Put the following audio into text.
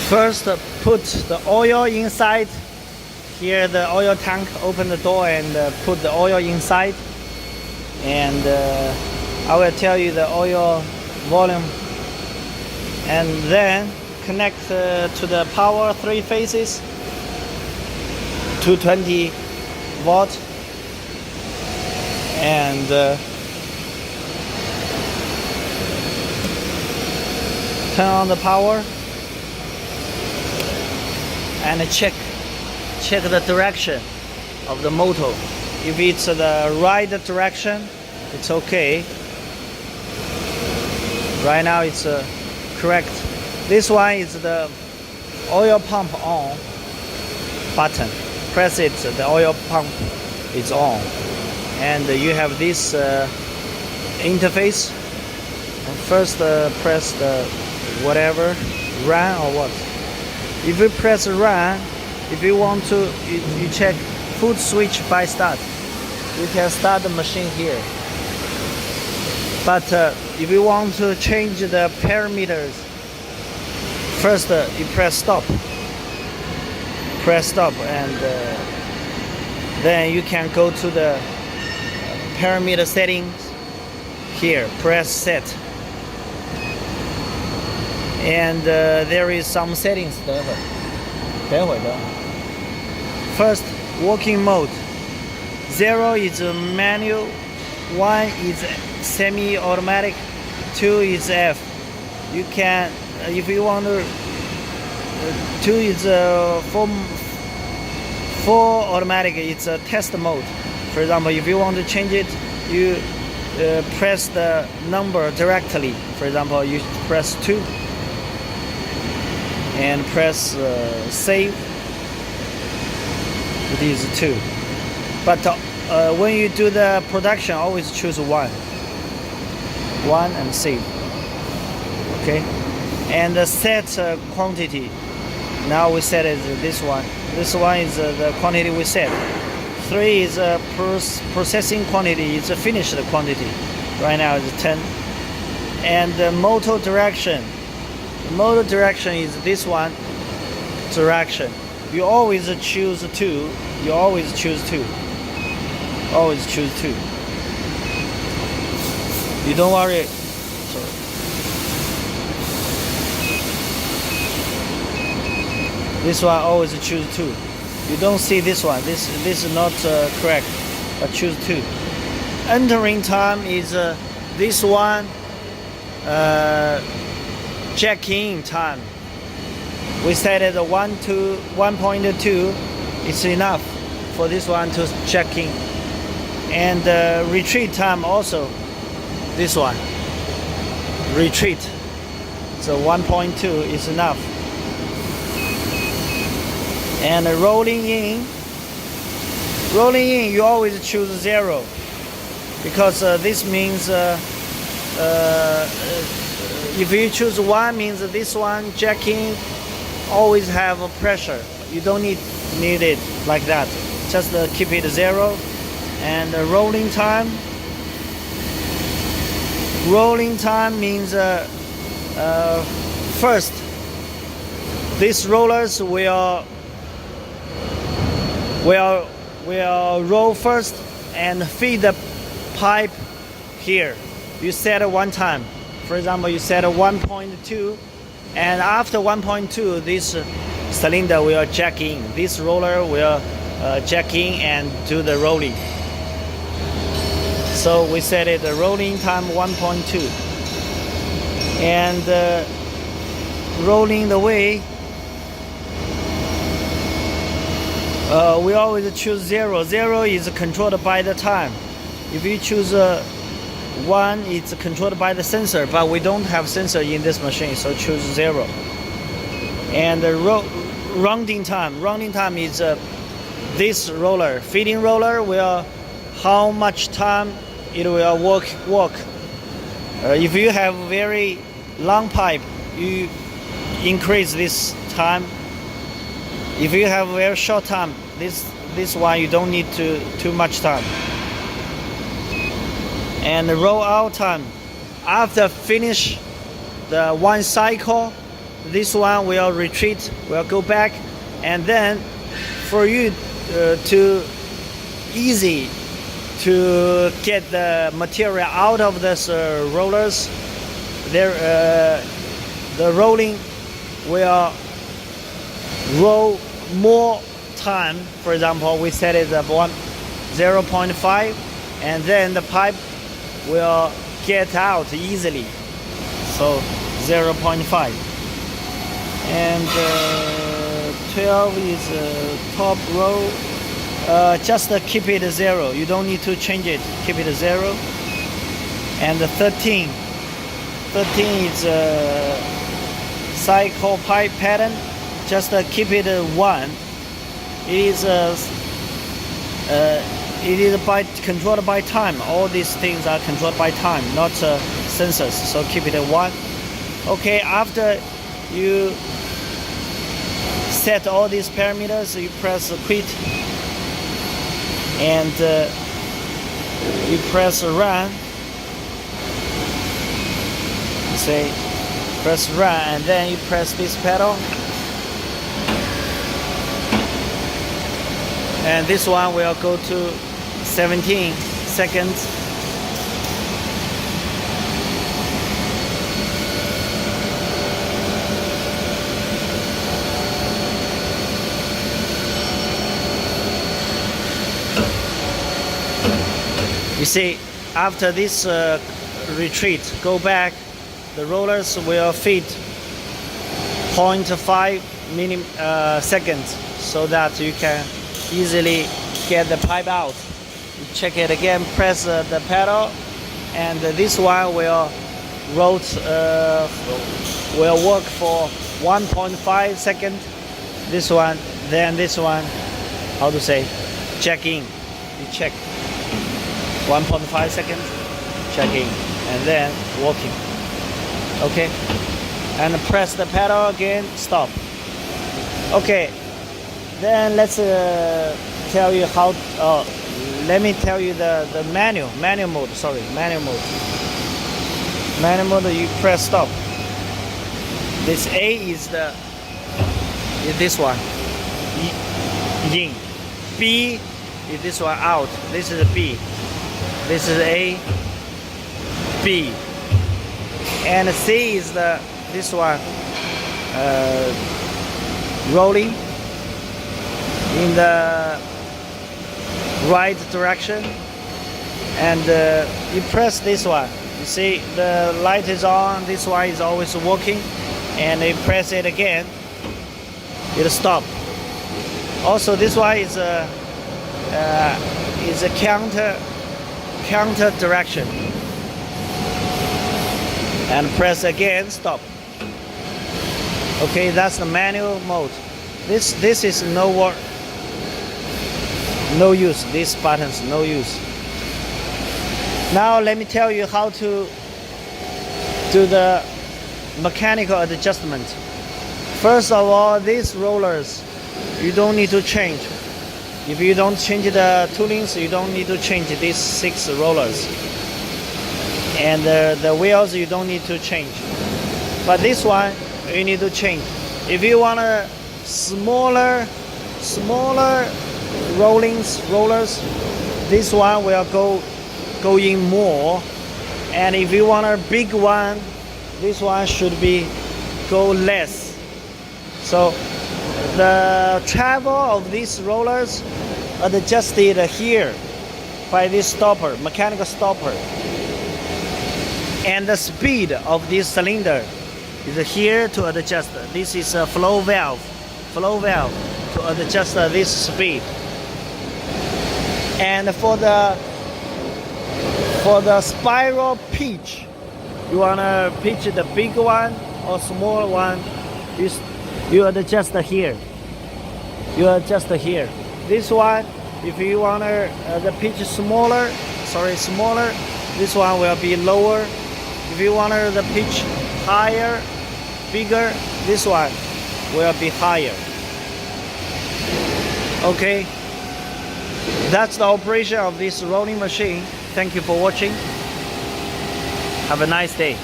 First, put the oil inside. Here, the oil tank. Open the door and put the oil inside. And I will tell you the oil volume. And then connect to the power 3 phases. 220 volt. And turn on the power. And check the direction of the motor. If it's the right direction, it's okay. Right now it's correct. This one is the oil pump on button. Press it, the oil pump is on. And you have this interface. First press the whatever, run or what. If you press run, if you want to, you check foot switch by start. You can start the machine here. But if you want to change the parameters, first you press stop. Press stop, and then you can go to the parameter settings. Here, press set. And there is some settings. First, working mode. 0 is manual, 1 is semi-automatic, 2 is F. You can, if you want to, 2 is full automatic. It's a test mode. For example, if you want to change it, you press the number directly. For example, you press 2. And press save. It is 2. But when you do the production, always choose 1 and save. Okay. And the set quantity, now we set it this one. This one is the quantity we set. 3 is processing quantity. It's a finished quantity. Right now it's 10. And the motor direction. The motor direction is this one direction. You always choose 2. You always choose 2. Always choose 2. You don't worry. Sorry. This one always choose 2. You don't see this one. This is not correct. But choose 2. Entering time is this one. Jack in time. We set it 1 to 1.2. It's enough for this one to check in. And retreat time also. This one. Retreat. So 1.2 is enough. And rolling in. Rolling in, you always choose 0. Because this means if you choose 1, means this one jacking always have a pressure. You don't need it like that. Just keep it 0. And rolling time. Rolling time means first these rollers will roll first and feed the pipe here. You set it 1 time. For example, you set a 1.2, and after 1.2, this cylinder will jack in. This roller will jack in and do the rolling. So we set it the rolling time 1.2, and rolling the way. We always choose 0. 0 is controlled by the time. If you choose 1, it's controlled by the sensor, but we don't have sensor in this machine, so choose 0. And the rounding time. Rounding time is this roller. Feeding roller will how much time it will work. If you have very long pipe, you increase this time. If you have very short time, this one you don't need too much time. And the roll out time, after finish the 1 cycle, this one will retreat, will go back, and then for you to easy to get the material out of this rollers, the rolling will roll more time. For example, we set it at 0.5, and then the pipe will get out easily. So 0.5, and 12 is top row. Just keep it 0. You don't need to change it. Keep it 0. And 13 is cycle pipe pattern. Just keep it 1. It is controlled by time. All these things are controlled by time, not sensors. So keep it 1. Okay, after you set all these parameters, you press quit, and you press run. Say press run, and then you press this pedal, and this one will go to 17 seconds. You see, after this retreat, go back, the rollers will feed 0.5 seconds, so that you can easily get the pipe out. You check it again, press the pedal, and this one will work for 1.5 seconds. This one, then this one, how to say, check in. You check 1.5 seconds, checking, and then working. Okay, and press the pedal again, stop. Okay, then let's tell you how. Let me tell you the manual mode. Sorry, manual mode. Manual mode. You press stop. This A is this one. In. B is this one out. This is B. This is A, B, and C is this one rolling in the right direction, and you press this one. You see the light is on. This one is always working, and you press it again, it'll stop. Also, this one is a counter direction, and press again, stop. Okay, that's the manual mode. This is no use. These buttons no use. Now let me tell you how to do the mechanical adjustment. First of all, these rollers you don't need to change. If you don't change the toolings, you don't need to change these 6 rollers. And the wheels you don't need to change. But this one you need to change. If you want a smaller rollers, this one will go in more. And if you want a big one, this one should go less. So the travel of these rollers adjusted here by this stopper, mechanical stopper, and the speed of this cylinder is here to adjust. This is a flow valve to adjust this speed. And for the spiral pitch, you wanna pitch the big one or small one, you adjust here. This one, if you want the pitch smaller, this one will be lower. If you want the pitch higher, bigger, this one will be higher. Okay, that's the operation of this rolling machine. Thank you for watching. Have a nice day.